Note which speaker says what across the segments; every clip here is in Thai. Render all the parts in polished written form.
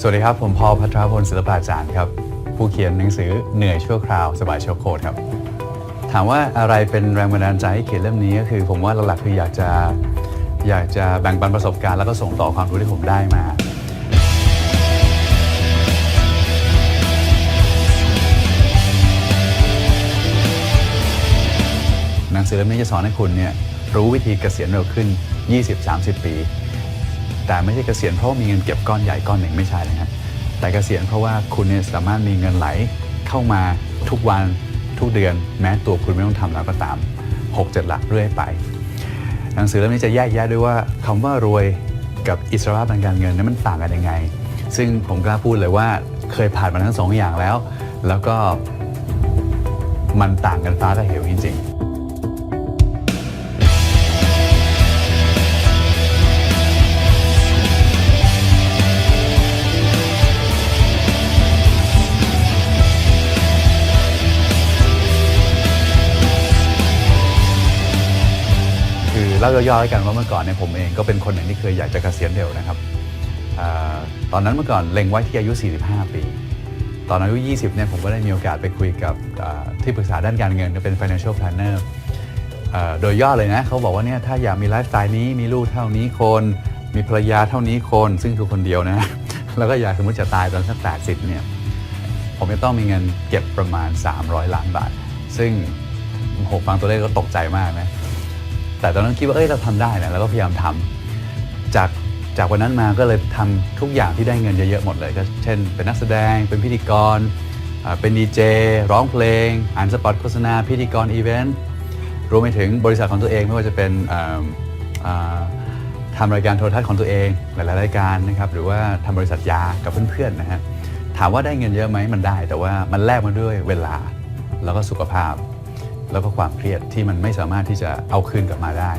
Speaker 1: สวัสดีครับผมพอล ภัทรพล ศิลปาจารย์ครับผู้เขียนหนังสือเหนื่อยชั่วคราวสบายชั่วโคตรครับถามว่าอะไรเป็นแรงบันดาลใจให้เขียนเล่มนี้ก็คือผมว่าหลักๆคืออยากจะแบ่งปันประสบการณ์แล้วก็ส่งต่อความรู้ที่ผมได้มาหนังสือเล่มนี้จะสอนให้คุณเนี่ยรู้วิธีเกษียณเร็วขึ้น 20-30 ปีแต่ไม่ใช่เกษียณเพราะมีเงินเก็บก้อนใหญ่ก้อนหนึ่งไม่ใช่นะครับแต่เกษียณเพราะว่าคุณเนี่ยสามารถมีเงินไหลเข้ามาทุกวันทุกเดือนแม้ตัวคุณไม่ต้องทำแล้วก็ตาม 6-7 หลักเรื่อยไปหนังสือเล่มนี้จะแยกแยะด้วยว่าคำว่ารวยกับอิสรภาพทางการเงินนั้นมันต่างกันยังไงซึ่งผมกล้าพูดเลยว่าเคยผ่านมาทั้งสองอย่างแล้วก็มันต่างกันฟ้ากับเหวจริงๆเล่าย่อๆให้กันว่าเมื่อก่อนเนี่ยผมเองก็เป็นคนหนึ่งที่เคยอยากจะเกษียณเร็วนะครับตอนนั้นเมื่อก่อนเล็งไว้ที่อายุ 45 ปีตอนอายุ 20 เนี่ยผมก็ได้มีโอกาสไปคุยกับที่ปรึกษาด้านการเงินเป็น financial planner โดยย่อเลยนะเขาบอกว่าเนี่ยถ้าอยากมีไลฟ์สไตล์นี้มีลูกเท่านี้คนมีภรรยาเท่านี้คนซึ่งคือคนเดียวนะแล้วก็อยากสมมติจะตายตอนสัก 80 เนี่ยผมจะต้องมีเงินเก็บประมาณ 300 ล้านบาทซึ่งผมฟังตัวเลขก็ตกใจมากนะแต่ตอนนั้นคิดว่าเราทำได้นะแล้วก็พยายามทำจากวันนั้นมาก็เลยทำทุกอย่างที่ได้เงินเยอะๆหมดเลยก็เช่นเป็นนักแสดงเป็นพิธีกรเป็นดีเจร้องเพลงอ่านสปอตโฆษณาพิธีกรอีเวนต์รวมไปถึงบริษัทของตัวเองไม่ว่าจะเป็นทำรายการโทรทัศน์ของตัวเองหลายๆรายการนะครับหรือว่าทำบริษัทยากับเพื่อนๆนะฮะถามว่าได้เงินเยอะไหมมันได้แต่ว่ามันแลกมาด้วยเวลาแล้วก็สุขภาพแล้วก็ความเครียดที่มันไม่สามารถที่จะเอาคืนกลับมาได้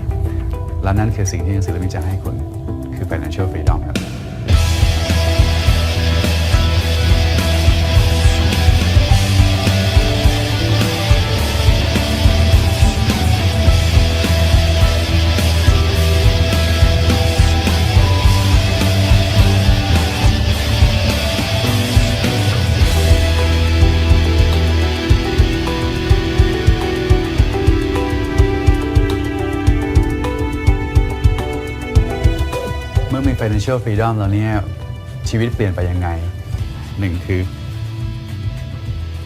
Speaker 1: และนั่นคือสิ่งที่หนังสือเล่มนี้จะให้คุณคือ financial freedom ครับเมื่อมี financial freedom แล้วเนี่ยชีวิตเปลี่ยนไปยังไงหนึ่งคือ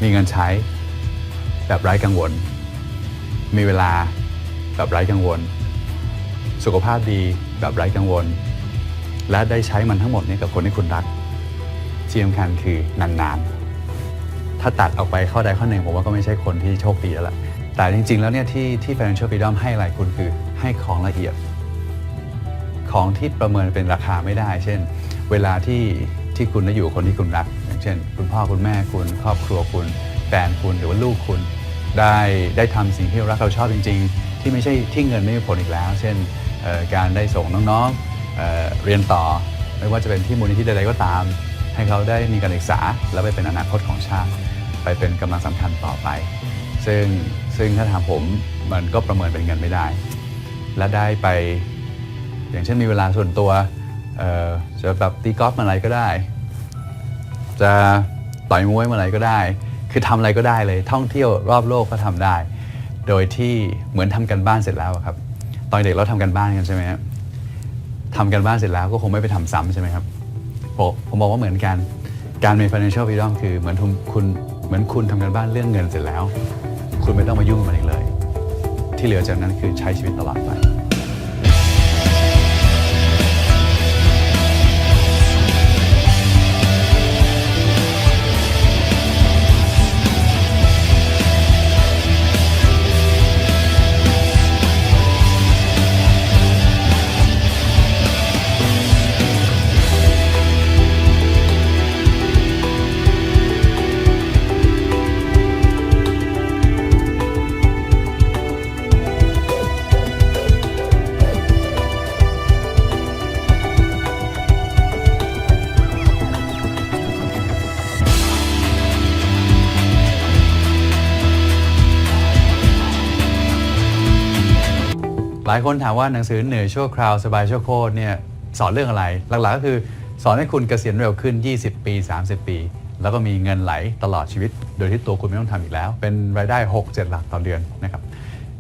Speaker 1: มีเงินใช้แบบไร้กังวลมีเวลาแบบไร้กังวลสุขภาพดีแบบไร้กังวลและได้ใช้มันทั้งหมดนี้กับคนที่คุณรักที่สำคัญคือนานๆถ้าตัดออกไปข้อใดข้อหนึ่งผมว่าก็ไม่ใช่คนที่โชคดีแล้วล่ะแต่จริงๆแล้วเนี่ยที่ financial freedom ให้อะไรคุณคือให้ของละเอียดของที่ประเมินเป็นราคาไม่ได้เช่นเวลาที่คุณได้อยู่คนที่คุณรักอย่างเช่นคุณพ่อคุณแม่คุณครอบครัวคุณแฟนคุณหรือว่าลูกคุณได้ทำสิ่งที่เรารักเราชอบจริงๆที่ไม่ใช่ที่เงินไม่มีผลอีกแล้วเช่นการได้ส่งน้องๆเรียนต่อไม่ว่าจะเป็นที่มูลนิธิใดๆก็ตามให้เขาได้มีการศึกษาแล้วไปเป็นอนาคตของชาติไปเป็นกำลังสำคัญต่อไปซึ่งถ้าถามผมมันก็ประเมินเป็นเงินไม่ได้และได้ไปอย่างเช่นมีเวลาส่วนตัวจะแบบตีกอล์ฟเมื่อไรก็ได้จะต่อยมวยเมื่อไรก็ได้คือทำอะไรก็ได้เลยท่องเที่ยวรอบโลกก็ทำได้โดยที่เหมือนทำกันบ้านเสร็จแล้วครับตอนเด็กเราทำกันบ้านกันใช่ไหมครับทำกันบ้านเสร็จแล้วก็คงไม่ไปทำซ้ำใช่ไหมครับผมบอกว่าเหมือนกันการมี financial freedom คือเหมือนคุณทำกันบ้านเรื่องเงินเสร็จแล้วคุณไม่ต้องมายุ่งกับมันอีกเลยที่เหลือจากนั้นคือใช้ชีวิตตลอดไปหลายคนถามว่าหนังสือเหนื่อยชั่วคราวสบายชั่วโคตรเนี่ยสอนเรื่องอะไรหลักๆก็คือ สอนให้คุณเกษียณเร็วขึ้น20 ปี 30 ปี แล้วก็มีเงินไหลตลอดชีวิตโดยที่ตัวคุณไม่ต้องทำอีกแล้วเป็นรายได้ 6-7 หลักต่อเดือนนะครับ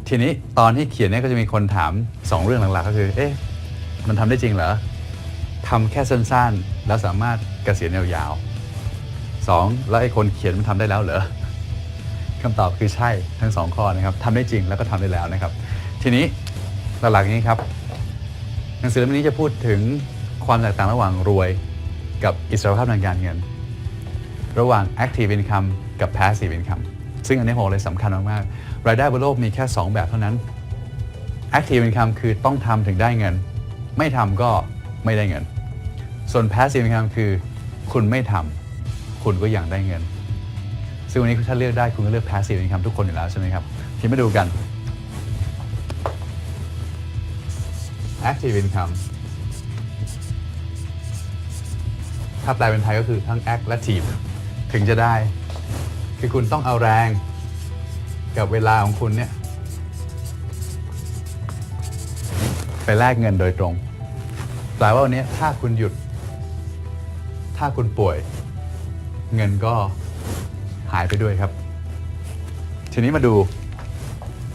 Speaker 1: ทีนี้ตอนที่เขียนเนี่ยก็จะมีคนถาม2เรื่องหลักๆก็คือมันทำได้จริงเหรอทำแค่สั้นๆแล้วสามารถเกษียณยาวๆ2แล้วไอ้คนเขียนมันทำได้แล้วเหรอคำตอบคือใช่ทั้ง2ข้อนะครับทำได้จริงแล้วก็ทำได้แล้วนะครับทีนี้หลักๆนี้ครับหนังสือเล่มนี้จะพูดถึงความแตกต่างระหว่างรวยกับอิสรภาพทางการเงินระหว่าง active income กับ passive income ซึ่งอันนี้ผมเลยสำคัญมากๆรายได้บนโลกมีแค่2แบบเท่านั้น active income คือต้องทำถึงได้เงินไม่ทำก็ไม่ได้เงินส่วน passive income คือคุณไม่ทำคุณก็ยังได้เงินซึ่งวันนี้ถ้าเลือกได้คุณก็เลือก passive income ทุกคนอยู่แล้วใช่ไหมครับทีมาดูกัน active income ถ้าแปลเป็นไทยก็คือทั้ง act และ tive ถึงจะได้คือคุณต้องเอาแรงกับเวลาของคุณเนี่ยไปแลกเงินโดยตรงแปลว่าวันนี้ถ้าคุณหยุดถ้าคุณป่วยเงินก็หายไปด้วยครับทีนี้มาดู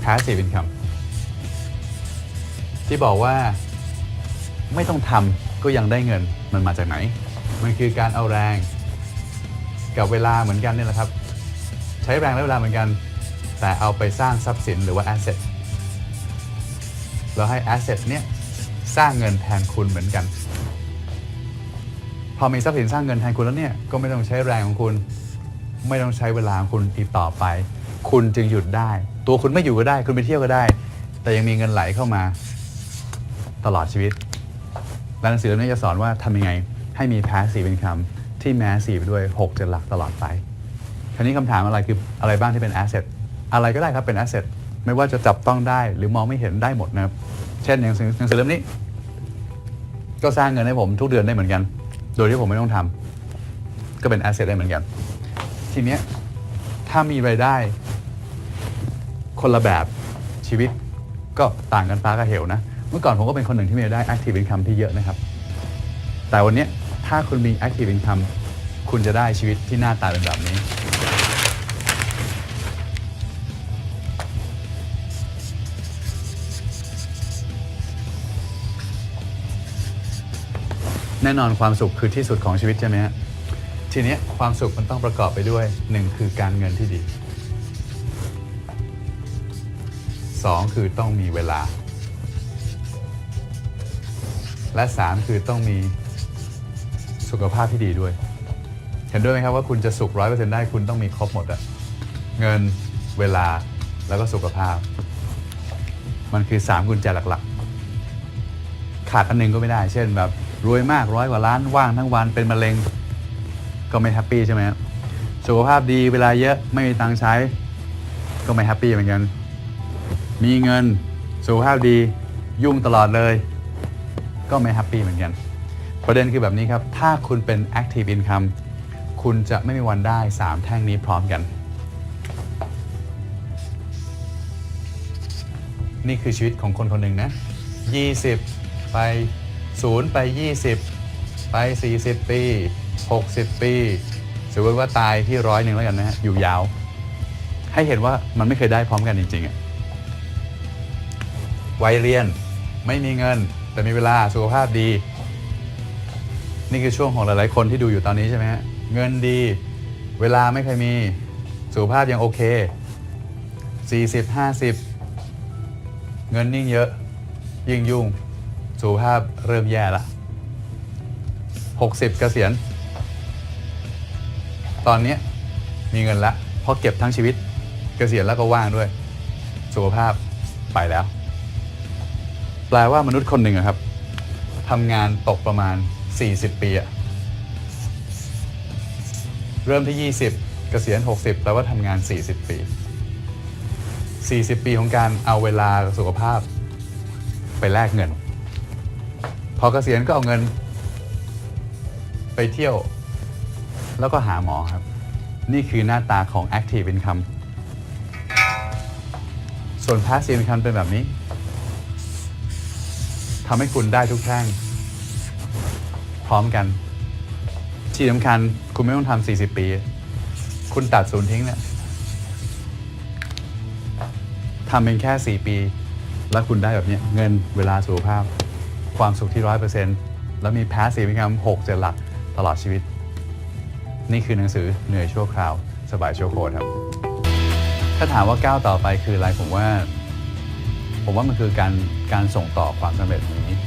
Speaker 1: passive income ที่บอกว่าไม่ต้องทำก็ยังได้เงินมันมาจากไหนมันคือการเอาแรงกับเวลาเหมือนกันนี่แหละครับใช้แรงและเวลาเหมือนกันแต่เอาไปสร้างทรัพย์สินหรือว่า asset แล้วให้ asset เนี่ยสร้างเงินแทนคุณเหมือนกันพอมีทรัพย์สินสร้างเงินแทนคุณแล้วเนี่ยก็ไม่ต้องใช้แรงของคุณไม่ต้องใช้เวลาของคุณอีกต่อไปคุณจึงหยุดได้ตัวคุณไม่อยู่ก็ได้คุณไปเที่ยวก็ได้แต่ยังมีเงินไหลเข้ามาตลอดชีวิตและหนังสือเล่มนี้จะสอนว่าทำยังไงให้มี passive income ที่ massive ด้วย6-7 หลักตลอดไปคราวนี้คำถามอะไรคืออะไรบ้างที่เป็น asset อะไรก็ได้ครับเป็น asset ไม่ว่าจะจับต้องได้หรือมองไม่เห็นได้หมดนะครับเช่นอย่างหนังสือเล่มนี้ก็สร้างเงินให้ผมทุกเดือนได้เหมือนกันโดยที่ผมไม่ต้องทำก็เป็น asset ได้เหมือนกันทีนี้ถ้ามีรายได้คนละแบบชีวิตก็ต่างกันฟ้ากับเหวนะเมื่อก่อนผมก็เป็นคนหนึ่งที่มีรายได้ active income ที่เยอะนะครับแต่วันนี้ถ้าคุณมี active income คุณจะได้ชีวิตที่หน้าตาเป็นแบบนี้แน่นอนความสุขคือที่สุดของชีวิตใช่ไหมฮะทีนี้ความสุขมันต้องประกอบไปด้วย1คือการเงินที่ดี2คือต้องมีเวลาและ3คือต้องมีสุขภาพที่ดีด้วยเห็นด้วยไหมครับว่าคุณจะสุข 100% ได้คุณต้องมีครบหมดอะเงินเวลาแล้วก็สุขภาพมันคือ3กุญแจหลักๆขาดอันหนึ่งก็ไม่ได้เช่นแบบรวยมาก100 กว่าล้านว่างทั้งวันเป็นมะเร็งก็ไม่แฮปปี้ใช่ไหมสุขภาพดีเวลาเยอะไม่มีตังค์ใช้ก็ไม่แฮปปี้เหมือนกันมีเงินสุขภาพดียุ่งตลอดเลยก็ไม่แฮปปี้เหมือนกันประเด็นคือแบบนี้ครับถ้าคุณเป็น active income คุณจะไม่มีวันได้3แท่งนี้พร้อมกันนี่คือชีวิตของคนคนหนึ่งนะ20ไป0ไป20ไป40 ปี60 ปีสมมติว่าตายที่100แล้วกันนะฮะอยู่ยาวให้เห็นว่ามันไม่เคยได้พร้อมกันจริงๆวัยเรียนไม่มีเงินแต่มีเวลาสุขภาพดีนี่คือช่วงของหลายๆคนที่ดูอยู่ตอนนี้ใช่ไหมฮะเงินดีเวลาไม่เคยมีสุขภาพยังโอเค40-50เงินยิ่งเยอะยิ่งยุ่งสุขภาพเริ่มแย่ละ60เกษียณตอนนี้มีเงินละเพราะเก็บทั้งชีวิตเกษียณแล้วก็ว่างด้วยสุขภาพไปแล้วแปลว่ามนุษย์คนหนึ่งครับทำงานตกประมาณ40 ปีอะเริ่มที่20เกษียณ60แปลว่าทำงาน40 ปี40 ปีของการเอาเวลาสุขภาพไปแลกเงินพอเกษียณก็เอาเงินไปเที่ยวแล้วก็หาหมอครับนี่คือหน้าตาของ active income ส่วน passive income เป็นแบบนี้ทำให้คุณได้ทุกแท่งพร้อมกัน ที่สำคัญคุณไม่ต้องทำ40 ปี คุณตัดศูนย์ทิ้งเนี่ยทำเป็นแค่4 ปี แล้วคุณได้แบบนี้เงินเวลาสุขภาพความสุขที่100%แล้วมีแพสซีฟอินคัม6-7 หลักตลอดชีวิต นี่คือหนังสือเหนื่อยชั่วคราวสบายชั่วโคตรครับถ้าถามว่าก้าวต่อไปคืออะไรผมว่ามันคือการส่งต่อความสำเร็จนี้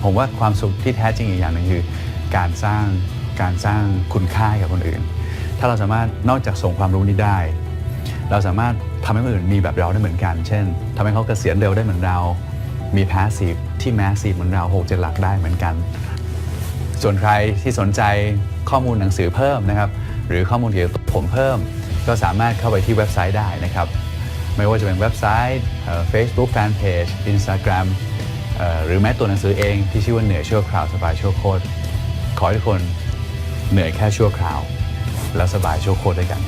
Speaker 1: ผมว่าความสุขที่แท้จริงอีกอย่างหนึงคือการสร้างคุณค่าให้กับคนอื่นถ้าเราสามารถนอกจากส่งความรู้นี้ได้เราสามารถทำให้คนอื่นมีแบบเราได้เหมือนกันเช่นทำให้เขาเกษียณเร็วได้เหมือนเรามีพาสซีฟที่แมสซีฟเหมือนเรา6-7 หลักได้เหมือนกันส่วนใครที่สนใจข้อมูลหนังสือเพิ่มนะครับหรือข้อมูลเกี่ยวกับผมเพิ่มก็สามารถเข้าไปที่เว็บไซต์ได้นะครับไม่ว่าจะเป็นเว็บไซต์ Facebook Fanpage Instagram หรือแม้ตัวหนังสือเองที่ชื่อว่าเหนื่อยชั่วคราวสบายชั่วโคตรขอให้ทุกคนเหนื่อยแค่ชั่วคราวแล้วสบายชั่วโคตรด้วยกัน